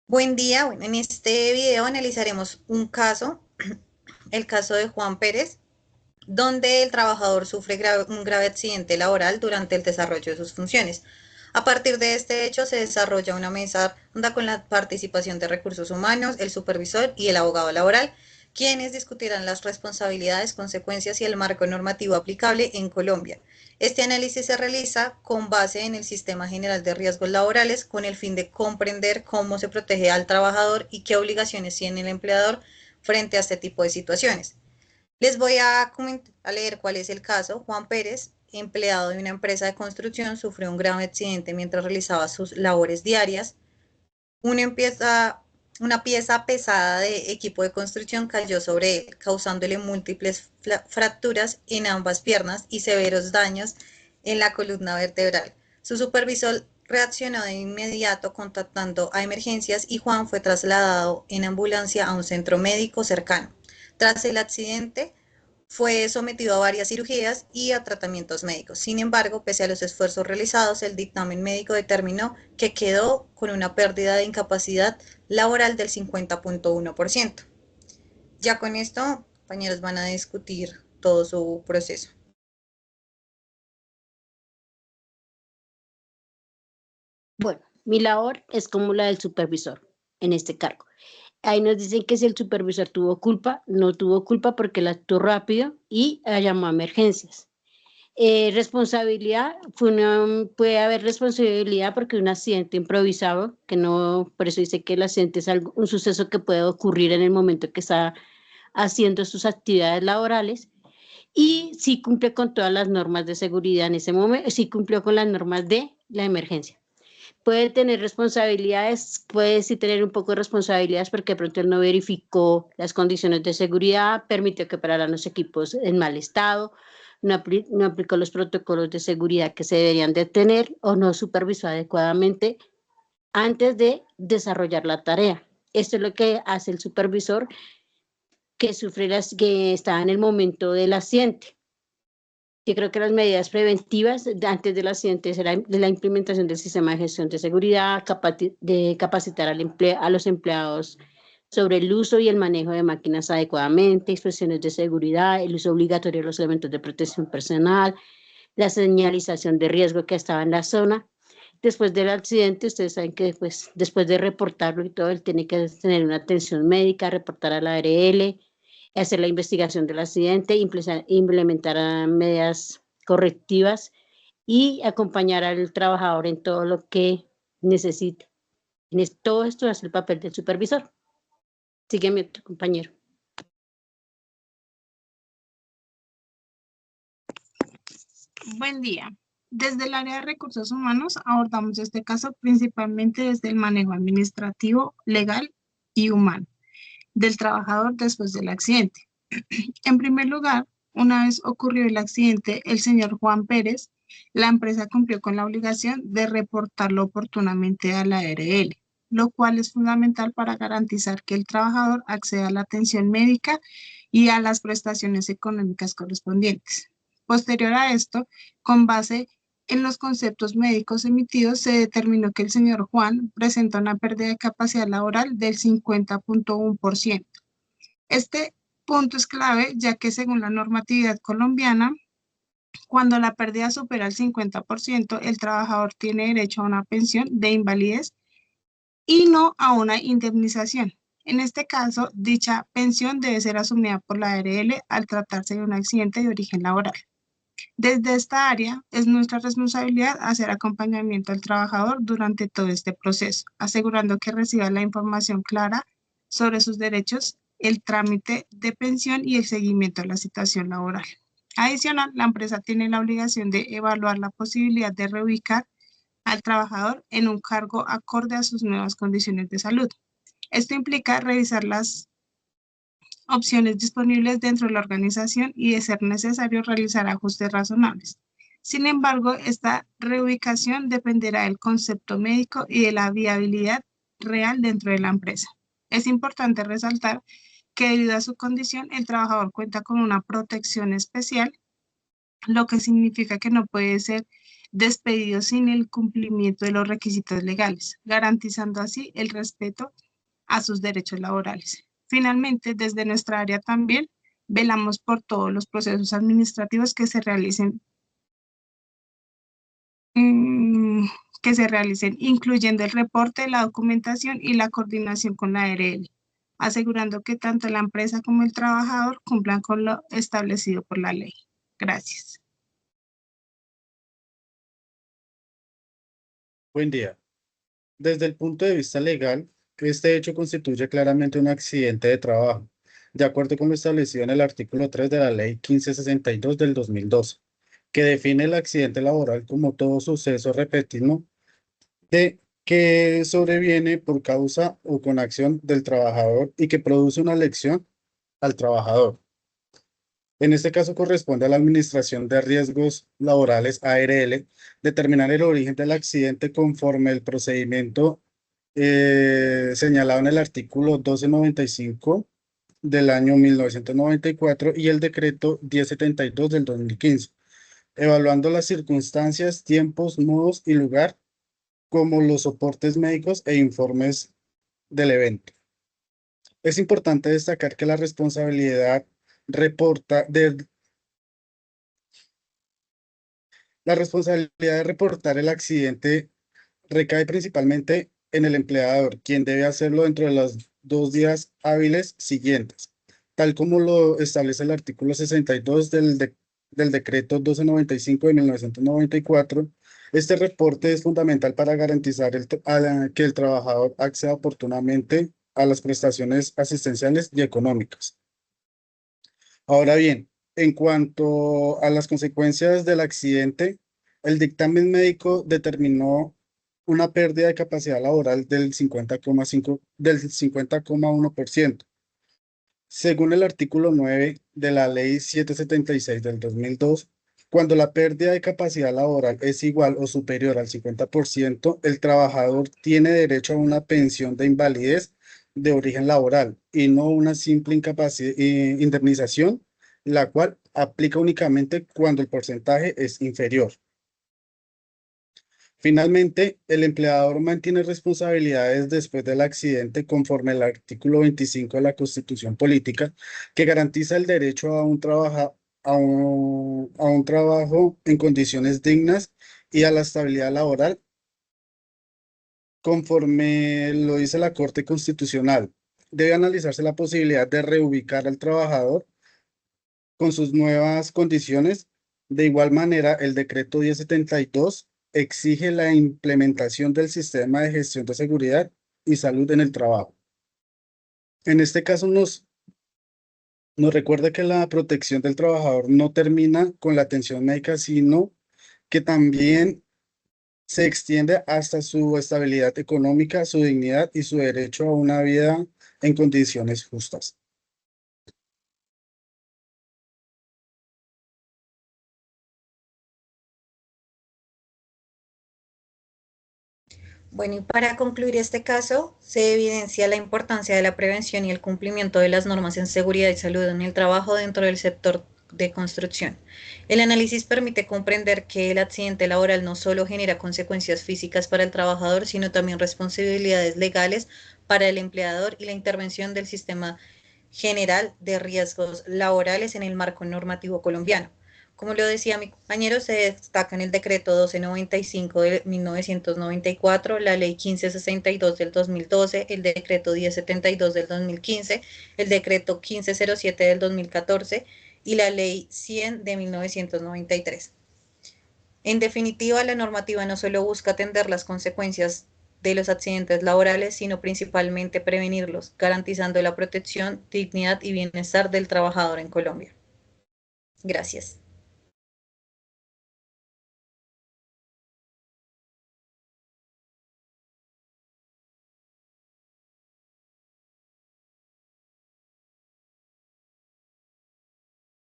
Buen día, bueno, en este video analizaremos un caso, el caso de Juan Pérez, donde el trabajador sufre un grave accidente laboral durante el desarrollo de sus funciones. A partir de este hecho se desarrolla una mesa redonda con la participación de recursos humanos, el supervisor y el abogado laboral, quienes discutirán las responsabilidades, consecuencias y el marco normativo aplicable en Colombia. Este análisis se realiza con base en el Sistema General de Riesgos Laborales con el fin de comprender cómo se protege al trabajador y qué obligaciones tiene el empleador frente a este tipo de situaciones. Les voy a leer cuál es el caso. Juan Pérez, empleado de una empresa de construcción, sufrió un grave accidente mientras realizaba sus labores diarias. Una pieza, una pieza pesada de equipo de construcción cayó sobre él, causándole múltiples fracturas en ambas piernas y severos daños en la columna vertebral. Su supervisor reaccionó de inmediato contactando a emergencias y Juan fue trasladado en ambulancia a un centro médico cercano. Tras el accidente, fue sometido a varias cirugías y a tratamientos médicos. Sin embargo, pese a los esfuerzos realizados, el dictamen médico determinó que quedó con una pérdida de incapacidad laboral del 50.1%. Ya con esto, compañeros, van a discutir todo su proceso. Bueno, mi labor es como la del supervisor en este cargo. Ahí nos dicen que si el supervisor tuvo culpa, no tuvo culpa porque él actuó rápido y llamó a emergencias. Responsabilidad, puede haber responsabilidad porque un accidente improvisado, que no, por eso dice que el accidente es un suceso que puede ocurrir en el momento que está haciendo sus actividades laborales y sí cumple con todas las normas de seguridad en ese momento, sí cumplió con las normas de la emergencia. Puede tener responsabilidades, puede sí tener un poco de responsabilidades porque de pronto él no verificó las condiciones de seguridad, permitió que pararan los equipos en mal estado, no aplicó los protocolos de seguridad que se deberían de tener o no supervisó adecuadamente antes de desarrollar la tarea. Esto es lo que hace el supervisor que está en el momento del accidente. Yo creo que las medidas preventivas antes del accidente será de la implementación del sistema de gestión de seguridad, de capacitar a los empleados sobre el uso y el manejo de máquinas adecuadamente, inspecciones de seguridad, el uso obligatorio de los elementos de protección personal, la señalización de riesgo que estaba en la zona. Después del accidente, ustedes saben que después de reportarlo y todo, él tiene que tener una atención médica, reportar a la ARL, hacer la investigación del accidente, implementar medidas correctivas y acompañar al trabajador en todo lo que necesite. Todo esto es el papel del supervisor. Sigue mi otro compañero. Buen día. Desde el área de recursos humanos abordamos este caso principalmente desde el manejo administrativo, legal y humano del trabajador después del accidente. En primer lugar, una vez ocurrió el accidente, el señor Juan Pérez, la empresa cumplió con la obligación de reportarlo oportunamente a la ARL, lo cual es fundamental para garantizar que el trabajador acceda a la atención médica y a las prestaciones económicas correspondientes. Posterior a esto, con base en los conceptos médicos emitidos, se determinó que el señor Juan presenta una pérdida de capacidad laboral del 50.1%. Este punto es clave, ya que según la normatividad colombiana, cuando la pérdida supera el 50%, el trabajador tiene derecho a una pensión de invalidez y no a una indemnización. En este caso, dicha pensión debe ser asumida por la ARL al tratarse de un accidente de origen laboral. Desde esta área, es nuestra responsabilidad hacer acompañamiento al trabajador durante todo este proceso, asegurando que reciba la información clara sobre sus derechos, el trámite de pensión y el seguimiento de la situación laboral. Adicional, la empresa tiene la obligación de evaluar la posibilidad de reubicar al trabajador en un cargo acorde a sus nuevas condiciones de salud. Esto implica revisar las opciones disponibles dentro de la organización y, de ser necesario, realizar ajustes razonables. Sin embargo, esta reubicación dependerá del concepto médico y de la viabilidad real dentro de la empresa. Es importante resaltar que debido a su condición, el trabajador cuenta con una protección especial, lo que significa que no puede ser despedidos sin el cumplimiento de los requisitos legales, garantizando así el respeto a sus derechos laborales. Finalmente, desde nuestra área también velamos por todos los procesos administrativos que se realicen, incluyendo el reporte, la documentación y la coordinación con la ARL, asegurando que tanto la empresa como el trabajador cumplan con lo establecido por la ley. Gracias. Buen día. Desde el punto de vista legal, este hecho constituye claramente un accidente de trabajo, de acuerdo con lo establecido en el artículo 3 de la Ley 1562 del 2012, que define el accidente laboral como todo suceso repentino de que sobreviene por causa o con acción del trabajador y que produce una lesión al trabajador. En este caso corresponde a la Administración de Riesgos Laborales, ARL, determinar el origen del accidente conforme el procedimiento señalado en el artículo 1295 del año 1994 y el decreto 1072 del 2015, evaluando las circunstancias, tiempos, modos y lugar, como los soportes médicos e informes del evento. Es importante destacar que la responsabilidad de reportar el accidente recae principalmente en el empleador, quien debe hacerlo dentro de los 2 días hábiles siguientes, tal como lo establece el artículo 62 del decreto 1295 de 1994. Este reporte es fundamental para garantizar que el trabajador acceda oportunamente a las prestaciones asistenciales y económicas. Ahora bien, en cuanto a las consecuencias del accidente, el dictamen médico determinó una pérdida de capacidad laboral del 50,1%. Según el artículo 9 de la Ley 776 del 2002, cuando la pérdida de capacidad laboral es igual o superior al 50%, el trabajador tiene derecho a una pensión de invalidez de origen laboral y no una simple indemnización, la cual aplica únicamente cuando el porcentaje es inferior. Finalmente, el empleador mantiene responsabilidades después del accidente conforme al artículo 25 de la Constitución Política, que garantiza el derecho a un trabajo en condiciones dignas y a la estabilidad laboral, conforme lo dice la Corte Constitucional. Debe analizarse la posibilidad de reubicar al trabajador con sus nuevas condiciones. De igual manera, el decreto 1072 exige la implementación del sistema de gestión de seguridad y salud en el trabajo. En este caso nos recuerda que la protección del trabajador no termina con la atención médica, sino que también se extiende hasta su estabilidad económica, su dignidad y su derecho a una vida en condiciones justas. Bueno, y para concluir este caso, se evidencia la importancia de la prevención y el cumplimiento de las normas en seguridad y salud en el trabajo dentro del sector de construcción. El análisis permite comprender que el accidente laboral no solo genera consecuencias físicas para el trabajador, sino también responsabilidades legales para el empleador y la intervención del sistema general de riesgos laborales en el marco normativo colombiano. Como lo decía mi compañero, se destaca en el decreto 1295 de 1994, la ley 1562 del 2012, el decreto 1072 del 2015, el decreto 1507 del 2014 y la ley 100 de 1993. En definitiva, la normativa no solo busca atender las consecuencias de los accidentes laborales, sino principalmente prevenirlos, garantizando la protección, dignidad y bienestar del trabajador en Colombia. Gracias.